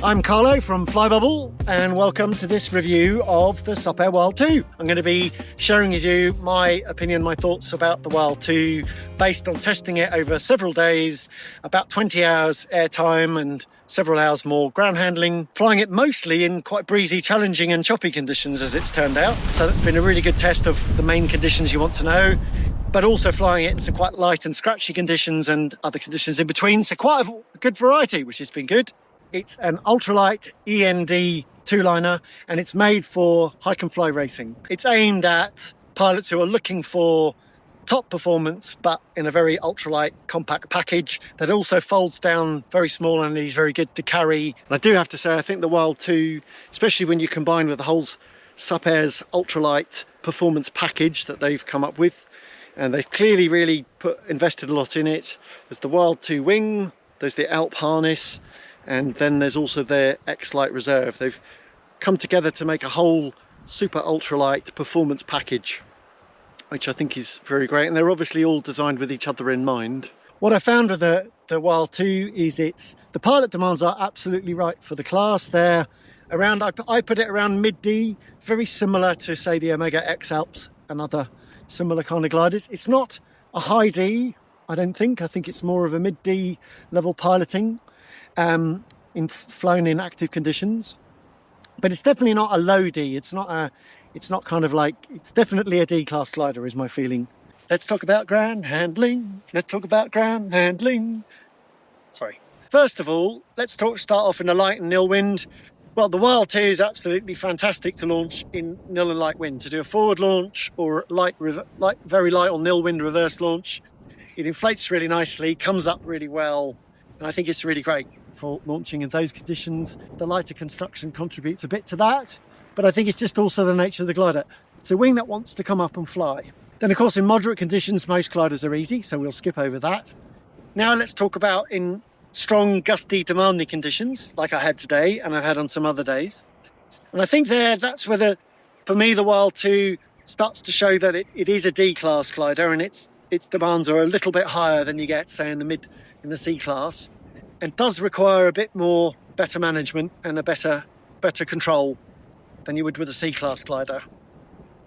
I'm Carlo from Flybubble and welcome to this review of the Supair WILD 2. I'm going to be sharing with you my opinion, my thoughts about the WILD 2 based on testing it over several days, about 20 hours airtime and several hours more ground handling, flying it mostly in quite breezy, challenging and choppy conditions as it's turned out. So that's been a really good test of the main conditions you want to know, but also flying it in some quite light and scratchy conditions and other conditions in between. So quite a good variety, which has been good. It's an ultralight END two-liner and it's made for hike and fly racing. It's aimed at pilots who are looking for top performance, but in a very ultralight compact package that also folds down very small and is very good to carry. And I do have to say, I think the WILD 2, especially when you combine with the whole Supair's ultralight performance package that they've come up with, and they've clearly really invested a lot in it. There's the WILD 2 wing, there's the ALP harness, and then there's also their X LITE reserve. They've come together to make a whole super ultralight performance package, which I think is very great. And they're obviously all designed with each other in mind. What I found with the WILD 2 is the pilot demands are absolutely right for the class. They're around, I put it around mid-D, very similar to say the Omega X Alps and other similar kind of gliders. It's not a high D, I don't think. I think it's more of a mid-D level piloting. Flown in active conditions, but it's definitely not a low D. It's not kind of like, it's definitely a D class glider is my feeling. Let's talk about ground handling. Sorry. First of all, let's start off in a light and nil wind. Well, the WILD 2 is absolutely fantastic to launch in nil and light wind, to do a forward launch or very light or nil wind reverse launch. It inflates really nicely, comes up really well, and I think it's really great for launching in those conditions. The lighter construction contributes a bit to that, but I think it's just also the nature of the glider. It's a wing that wants to come up and fly. Then of course in moderate conditions most gliders are easy, so we'll skip over that. Now let's talk about in strong, gusty, demanding conditions like I had today and I've had on some other days. And I think that's where for me the WILD 2 starts to show that it is a D class glider, and its demands are a little bit higher than you get say in the C class, and does require a bit more better management and a better control than you would with a C-class glider.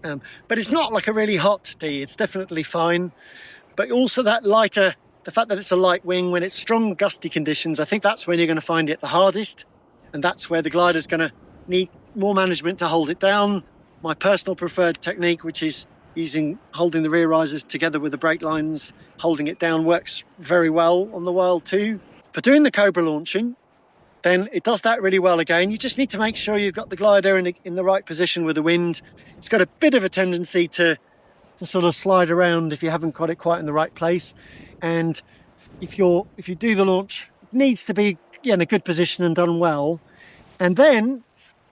But it's not like a really hot D, it's definitely fine. But also that lighter, the fact that it's a light wing, when it's strong gusty conditions, I think that's when you're going to find it the hardest. And that's where the glider's going to need more management to hold it down. My personal preferred technique, which is holding the rear risers together with the brake lines, holding it down, works very well on the WILD 2. For doing the Cobra launching, then it does that really well again. You just need to make sure you've got the glider in the right position with the wind. It's got a bit of a tendency to sort of slide around if you haven't got it quite in the right place. And if you do the launch, it needs to be in a good position and done well. And then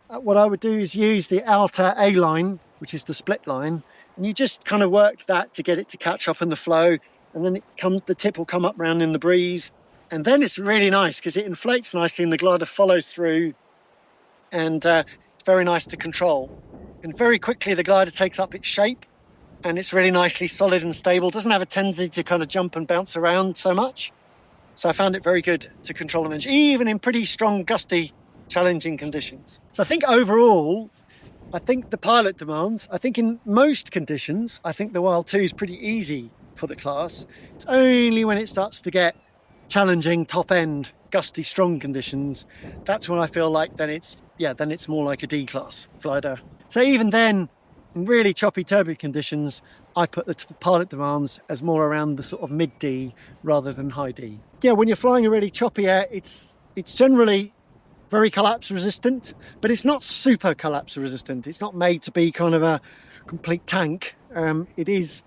what I would do is use the outer A line, which is the split line, and you just kind of work that to get it to catch up in the flow. And then the tip will come up round in the breeze. And then it's really nice because it inflates nicely and the glider follows through, and it's very nice to control. And very quickly the glider takes up its shape and it's really nicely solid and stable. Doesn't have a tendency to kind of jump and bounce around so much. So I found it very good to control and manage, even in pretty strong, gusty, challenging conditions. So I think overall, I think the pilot demands, I think in most conditions, I think the WILD 2 is pretty easy for the class. It's only when it starts to get challenging, top end, gusty, strong conditions, that's when I feel like then it's more like a D class glider. So even then, in really choppy, turbulent conditions, I put the pilot demands as more around the sort of mid D rather than high D. Yeah, when you're flying a really choppy air, it's generally very collapse resistant, but it's not super collapse resistant. It's not made to be kind of a complete tank. It is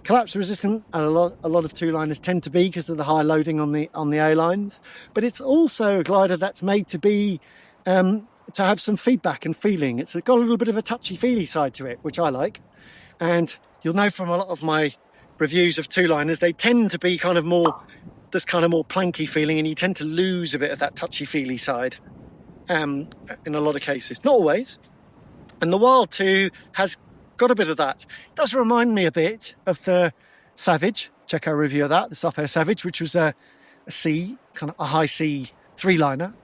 collapse resistant, and a lot of two-liners tend to be because of the high loading on the A lines. But it's also a glider that's made to be to have some feedback and feeling. It's got a little bit of a touchy-feely side to it, which I like. And you'll know from a lot of my reviews of two-liners, they tend to be kind of more planky feeling, and you tend to lose a bit of that touchy-feely side in a lot of cases. Not always. And the WILD 2 has got a bit of that. It does remind me a bit of the Savage. Check our review of that, the Supair Savage, which was a high C three-liner.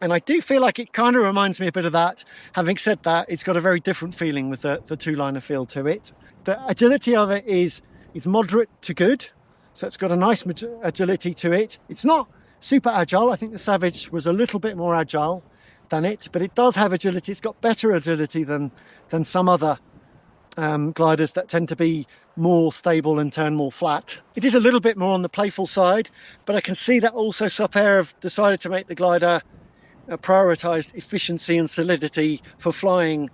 And I do feel like it kind of reminds me a bit of that. Having said that, it's got a very different feeling with the two-liner feel to it. The agility of it is moderate to good. So it's got a nice agility to it. It's not super agile. I think the Savage was a little bit more agile than it, but it does have agility. It's got better agility than some other gliders that tend to be more stable and turn more flat. It is a little bit more on the playful side, but I can see that also Supair have decided to make the glider prioritised efficiency and solidity for flying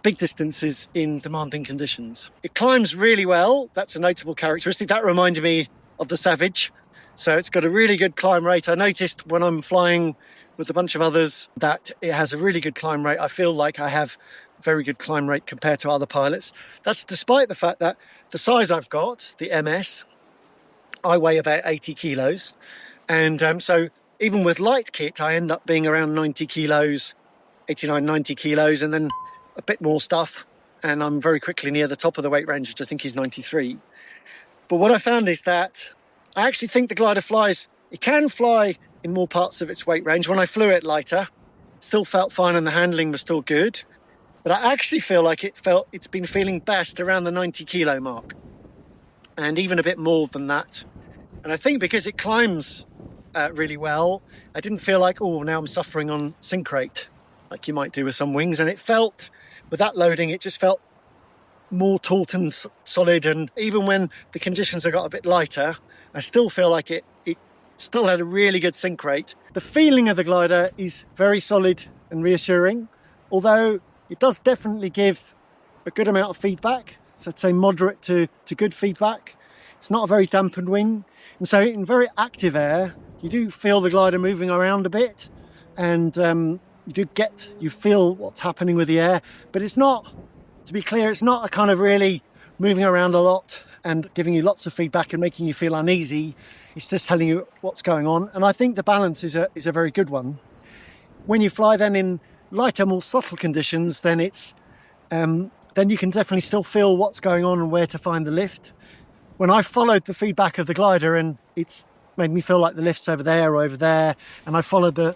big distances in demanding conditions. It climbs really well. That's a notable characteristic. That reminded me of the Savage. So it's got a really good climb rate. I noticed when I'm flying with a bunch of others that it has a really good climb rate. I feel like I have very good climb rate compared to other pilots. That's despite the fact that the size I've got, the MS, I weigh about 80 kilos. And so even with light kit, I end up being around 90 kilos, 89, 90 kilos, and then a bit more stuff. And I'm very quickly near the top of the weight range, which I think is 93. But what I found is that I actually think the glider flies, it can fly in more parts of its weight range. When I flew it lighter, it still felt fine and the handling was still good. But I actually feel like it's been feeling best around the 90 kilo mark. And even a bit more than that. And I think because it climbs really well, I didn't feel like, oh, now I'm suffering on sink rate, like you might do with some wings. And it felt, with that loading, it just felt more taut and solid. And even when the conditions have got a bit lighter, I still feel like it still had a really good sink rate. The feeling of the glider is very solid and reassuring, although it does definitely give a good amount of feedback. So I'd say moderate to good feedback. It's not a very dampened wing. And so in very active air, you do feel the glider moving around a bit, and you feel what's happening with the air, but it's not, to be clear, it's not a kind of really moving around a lot and giving you lots of feedback and making you feel uneasy. It's just telling you what's going on. And I think the balance is a very good one. When you fly then in lighter, more subtle conditions, then then you can definitely still feel what's going on and where to find the lift. When I followed the feedback of the glider and it's made me feel like the lift's over there or over there, and I followed the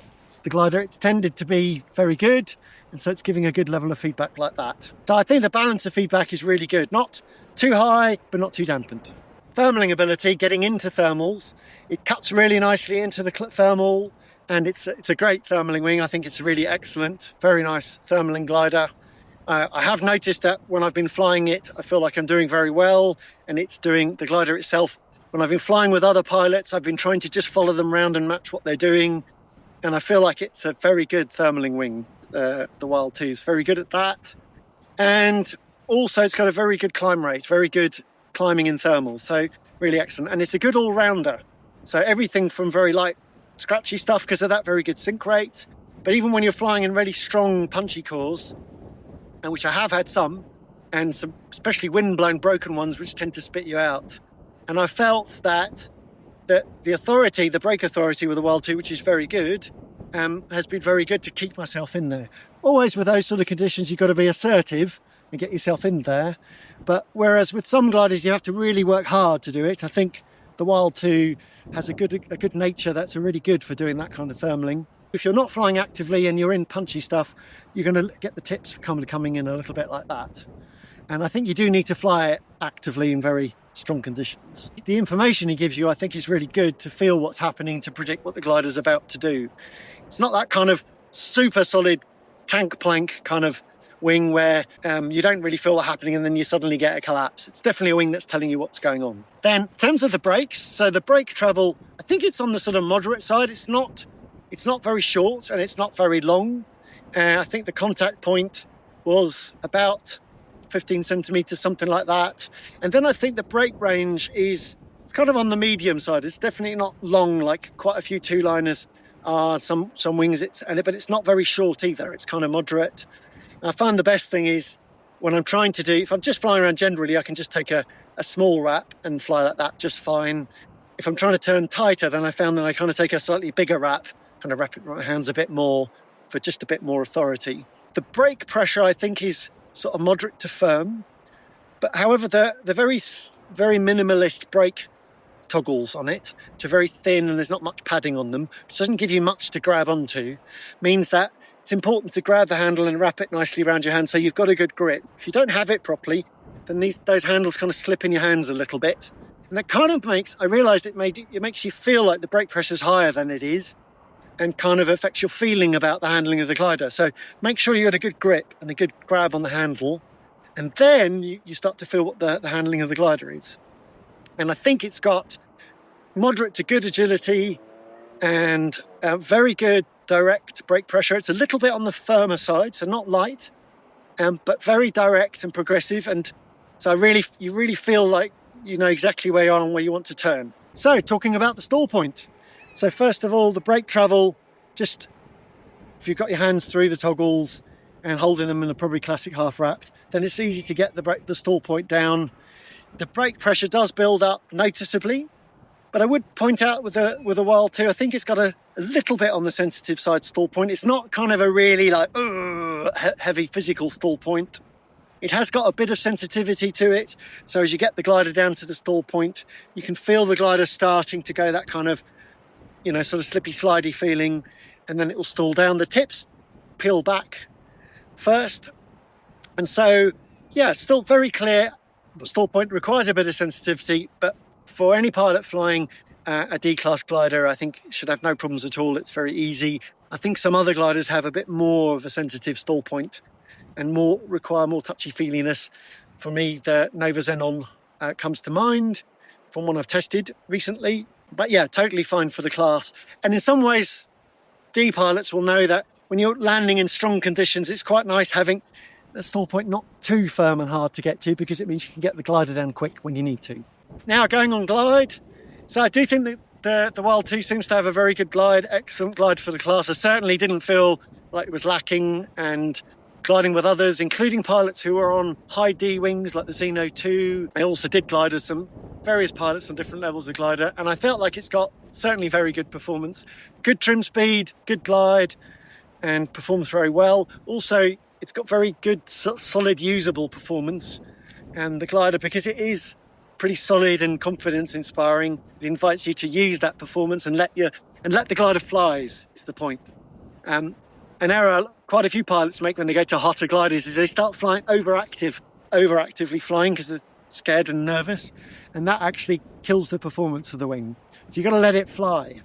glider, it's tended to be very good, and so it's giving a good level of feedback like that. So I think the balance of feedback is really good, not too high but not too dampened. Thermaling ability, getting into thermals, it cuts really nicely into the thermal, and it's a great thermaling wing. I think it's really excellent, very nice thermaling glider. I have noticed that when I've been flying it, I feel like I'm doing very well, and it's doing the glider itself. When I've been flying with other pilots, I've been trying to just follow them around and match what they're doing, and I feel like it's a very good thermaling wing. The Wild 2 is very good at that, and also it's got a very good climb rate, very good climbing in thermals, so really excellent. And it's a good all-rounder, so everything from very light scratchy stuff because of that very good sink rate, but even when you're flying in really strong punchy cores, and which I have had some, and some especially wind-blown broken ones which tend to spit you out, and I felt that the brake authority with the Wild 2, which is very good, has been very good to keep myself in there. Always with those sort of conditions, you've got to be assertive and get yourself in there. But whereas with some gliders, you have to really work hard to do it, I think the Wild 2 has a good nature that's really good for doing that kind of thermaling. If you're not flying actively and you're in punchy stuff, you're going to get the tips coming in a little bit like that. And I think you do need to fly it actively in very strong conditions. The information he gives you, I think, is really good to feel what's happening, to predict what the glider's about to do. It's not that kind of super solid tank plank kind of wing where you don't really feel what's happening and then you suddenly get a collapse. It's definitely a wing that's telling you what's going on. Then in terms of the brakes, so the brake treble, I think it's on the sort of moderate side. It's not very short and it's not very long. I think the contact point was about 15 centimeters, something like that. And then I think the brake range it's kind of on the medium side. It's definitely not long, like quite a few two-liners are, some wings, but it's not very short either. It's kind of moderate. And I found the best thing is when I'm trying to if I'm just flying around generally, I can just take a small wrap and fly like that just fine. If I'm trying to turn tighter, then I found that I kind of take a slightly bigger wrap, kind of wrap it around my hands a bit more for just a bit more authority. The brake pressure, I think, is sort of moderate to firm, but however the very, very minimalist brake toggles on it, which are very thin and there's not much padding on them, which doesn't give you much to grab onto, means that it's important to grab the handle and wrap it nicely around your hand so you've got a good grip. If you don't have it properly, then those handles kind of slip in your hands a little bit. And that kind of makes, I realised it makes you feel like the brake pressure is higher than it is, and kind of affects your feeling about the handling of the glider. So make sure you got a good grip and a good grab on the handle, and then you start to feel what the handling of the glider is. And I think it's got moderate to good agility and very good direct brake pressure. It's a little bit on the firmer side, so not light, but very direct and progressive. And so you really feel like you know exactly where you are and where you want to turn. So talking about the stall point. So first of all, the brake travel, just if you've got your hands through the toggles and holding them in a probably classic half wrapped, then it's easy to get the stall point down. The brake pressure does build up noticeably, but I would point out with a Wild 2, I think it's got a little bit on the sensitive side stall point. It's not kind of a really like heavy physical stall point. It has got a bit of sensitivity to it. So as you get the glider down to the stall point, you can feel the glider starting to go that kind of, you know, sort of slippy, slidey feeling, and then it will stall down. The tips peel back first. And so, yeah, still very clear. The stall point requires a bit of sensitivity, but for any pilot flying a D-class glider, I think it should have no problems at all. It's very easy. I think some other gliders have a bit more of a sensitive stall point and require more touchy-feeliness. For me, the Nova Xenon comes to mind from one I've tested recently. But yeah, totally fine for the class. And in some ways, D pilots will know that when you're landing in strong conditions, it's quite nice having the stall point not too firm and hard to get to, because it means you can get the glider down quick when you need to. Now going on glide. So I do think that the Wild 2 seems to have a very good glide, excellent glide for the class. I certainly didn't feel like it was lacking, and gliding with others, including pilots who were on high D wings like the Xeno 2. I also did glide with some various pilots on different levels of glider, and I felt like it's got certainly very good performance, good trim speed, good glide, and performs very well. Also, it's got very good, solid, usable performance, and the glider, because it is pretty solid and confidence inspiring, it invites you to use that performance and let the glider flies, is the point. An error quite a few pilots make when they go to hotter gliders is they start flying overactively flying because they're scared and nervous, and that actually kills the performance of the wing. So you've got to let it fly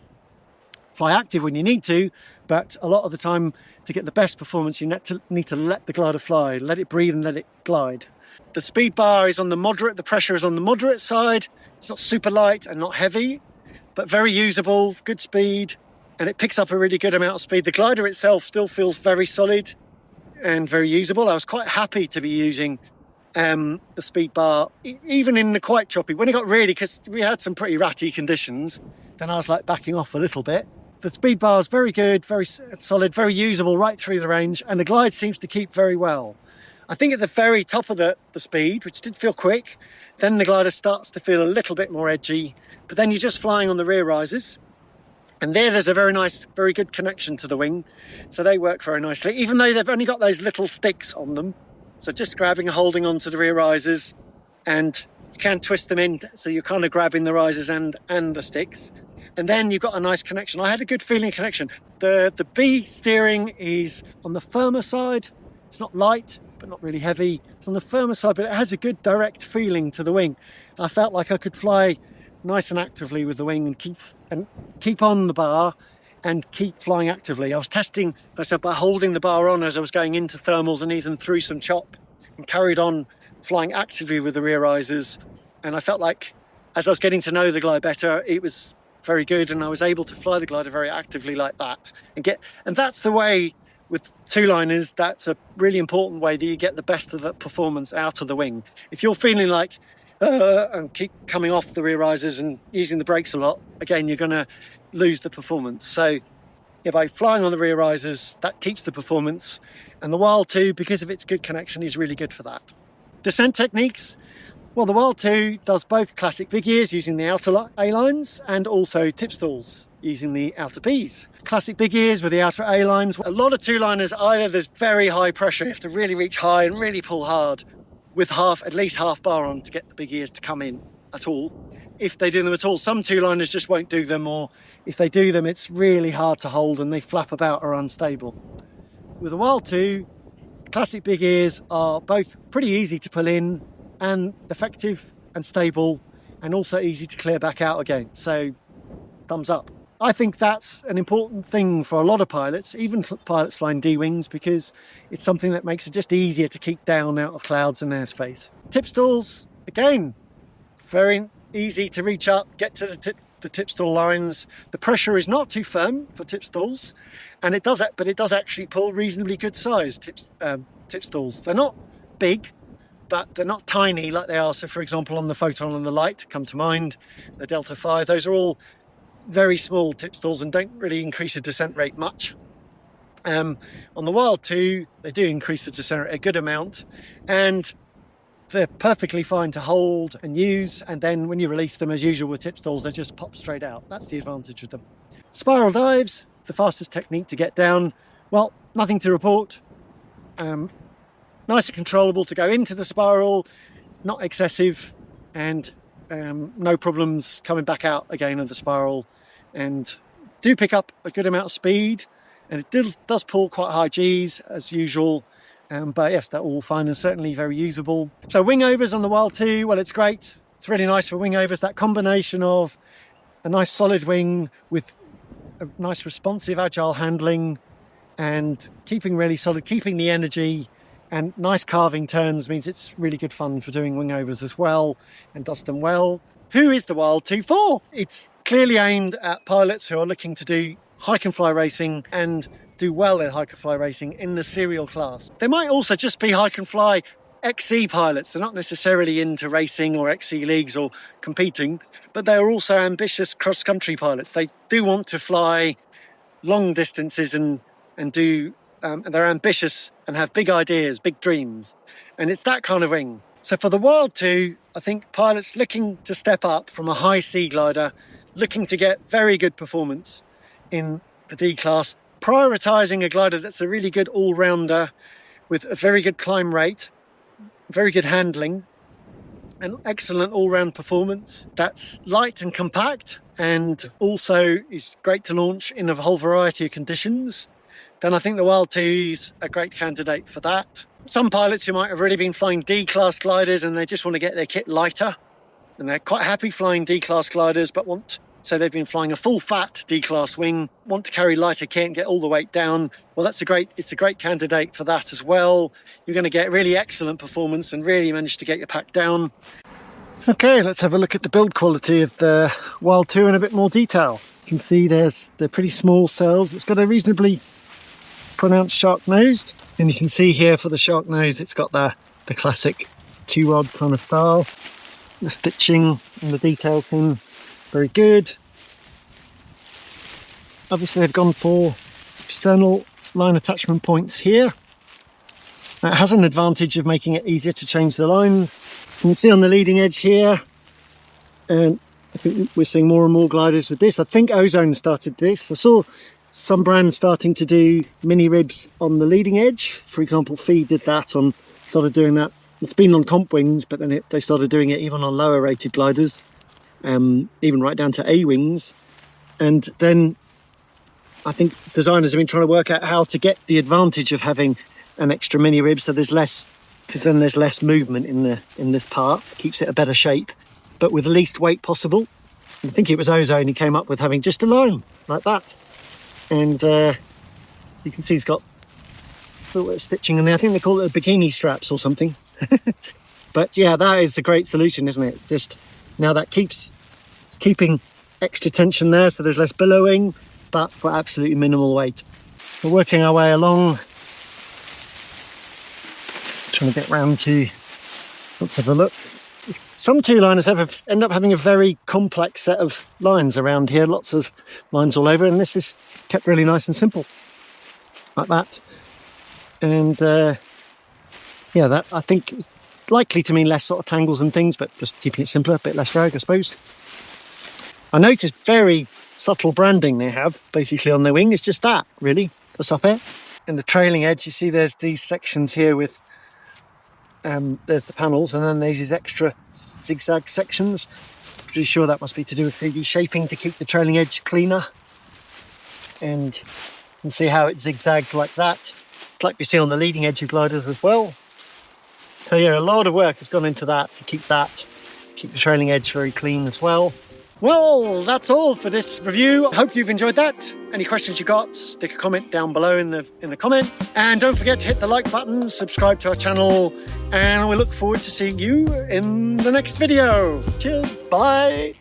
active when you need to, but a lot of the time, to get the best performance, you need to let the glider fly, let it breathe and let it glide. The speed bar is on the moderate, the pressure is on the moderate side. It's not super light and not heavy, but very usable, good speed, and it picks up a really good amount of speed. The glider itself still feels very solid and very usable. I was quite happy to be using the speed bar, even in the quite choppy. When it got really, because we had some pretty ratty conditions, then I was like backing off a little bit. The speed bar is very good, very solid, very usable right through the range, and the glide seems to keep very well. I think at the very top of the speed, which did feel quick, then the glider starts to feel a little bit more edgy, but then you're just flying on the rear risers. And there's a very nice, very good connection to the wing. So they work very nicely, even though they've only got those little sticks on them. So just grabbing and holding onto the rear risers, and you can twist them in. So you're kind of grabbing the risers and the sticks. And then you've got a nice connection. I had a good feeling connection. The B steering is on the firmer side. It's not light, but not really heavy. It's on the firmer side, but it has a good direct feeling to the wing. I felt like I could fly nice and actively with the wing and keep on the bar and keep flying actively. I was testing myself by holding the bar on as I was going into thermals and even through some chop, and carried on flying actively with the rear risers. And I felt like as I was getting to know the glide better, it was very good, and I was able to fly the glider very actively like that. And that's the way with two-liners, that's a really important way that you get the best of the performance out of the wing. If you're feeling like and keep coming off the rear risers and using the brakes a lot, again, you're going to lose the performance. So yeah, by flying on the rear risers, that keeps the performance. And the Wild 2, because of its good connection, is really good for that. Descent techniques. Well, the Wild 2 does both classic big ears using the outer A-lines and also tip stalls using the outer Ps. Classic big ears with the outer A-lines. A lot of two-liners, either there's very high pressure, you have to really reach high and really pull hard with at least half bar on to get the big ears to come in at all. if they do them at all. Some two-liners just won't do them, or if they do them, it's really hard to hold and they flap about or unstable. With the Wild 2, classic big ears are both pretty easy to pull in and effective and stable, and also easy to clear back out again. So thumbs up. I think that's an important thing for a lot of pilots, even pilots flying D-wings, because it's something that makes it just easier to keep down out of clouds and airspace. Tip stalls, again, very easy to reach up, get to the tip stall lines. The pressure is not too firm for tip stalls, and it does actually pull reasonably good sized tip stalls. They're not big, but they're not tiny like they are. So for example, on the Photon and the Light come to mind, the Delta 5, those are all very small tip stalls and don't really increase the descent rate much. On the Wild 2, they do increase the descent rate a good amount, and they're perfectly fine to hold and use, and then when you release them, as usual with tip stalls, they just pop straight out. That's the advantage with them. Spiral dives, the fastest technique to get down. Well, nothing to report. Nice and controllable to go into the spiral, not excessive, and no problems coming back out again of the spiral, and do pick up a good amount of speed, and it does pull quite high Gs as usual, but yes, they're all fine and certainly very usable. So wing overs on the Wild 2, well, it's great. It's really nice for wing overs, that combination of a nice solid wing with a nice responsive agile handling and keeping really solid, keeping the energy, and nice carving turns means it's really good fun for doing wing overs as well, and does them well. Who is the Wild 2 for? It's clearly aimed at pilots who are looking to do hike and fly racing and do well in hike and fly racing in the serial class. They might also just be hike and fly XC pilots. They're not necessarily into racing or XC leagues or competing, but they're also ambitious cross-country pilots. They do want to fly long distances and they're ambitious and have big ideas, big dreams. And it's that kind of wing. So for the Wild 2, I think pilots looking to step up from a high sea glider, looking to get very good performance in the D class, prioritising a glider that's a really good all-rounder with a very good climb rate, very good handling, and excellent all-round performance that's light and compact, and also is great to launch in a whole variety of conditions, then I think the Wild 2 is a great candidate for that. Some pilots who might have already been flying D-class gliders and they just want to get their kit lighter, and they're quite happy flying D-class gliders, but so they've been flying a full fat D-class wing, want to carry lighter kit and get all the weight down. Well, it's a great candidate for that as well. You're going to get really excellent performance and really manage to get your pack down. Okay, let's have a look at the build quality of the Wild 2 in a bit more detail. You can see they're pretty small cells. It's got a reasonably pronounced shark nose, and you can see here for the shark nose it's got the classic 2-rod kind of style. The stitching and the detail thing, very good. Obviously they've gone for external line attachment points here. That has an advantage of making it easier to change the lines. You can see on the leading edge here, and I think we're seeing more and more gliders with this. I think Ozone started this. I saw some brands starting to do mini ribs on the leading edge. For example, Feed did that started doing that. It's been on comp wings, but then they started doing it even on lower rated gliders, even right down to A wings. And then I think designers have been trying to work out how to get the advantage of having an extra mini rib, so there's less, because then there's less movement in this part. It keeps it a better shape, but with the least weight possible. I think it was Ozone who came up with having just a line like that. And so you can see it's got a little bit of stitching in there. I think they call it bikini straps or something. But yeah, that is a great solution, isn't it? It's just, now that it's keeping extra tension there, so there's less billowing, but for absolutely minimal weight. We're working our way along, trying to get round to, let's have a look. Some two-liners end up having a very complex set of lines around here, lots of lines all over, and this is kept really nice and simple, like that. And yeah, that I think is likely to mean less sort of tangles and things, but just keeping it simpler, a bit less drag, I suppose. I noticed very subtle branding they have, basically on their wing. It's just that, really, the Supair. In the trailing edge, you see there's these sections here with there's the panels, and then there's these extra zigzag sections pretty sure that must be to do with 3D shaping to keep the trailing edge cleaner. And you can see how it zigzagged like that. It's like we see on the leading edge of gliders as well. So yeah, a lot of work has gone into that to keep the trailing edge very clean as well. Well, that's all for this review. I hope you've enjoyed that. Any questions you got, stick a comment down below in the comments. And don't forget to hit the like button, subscribe to our channel, and we look forward to seeing you in the next video. Cheers, bye.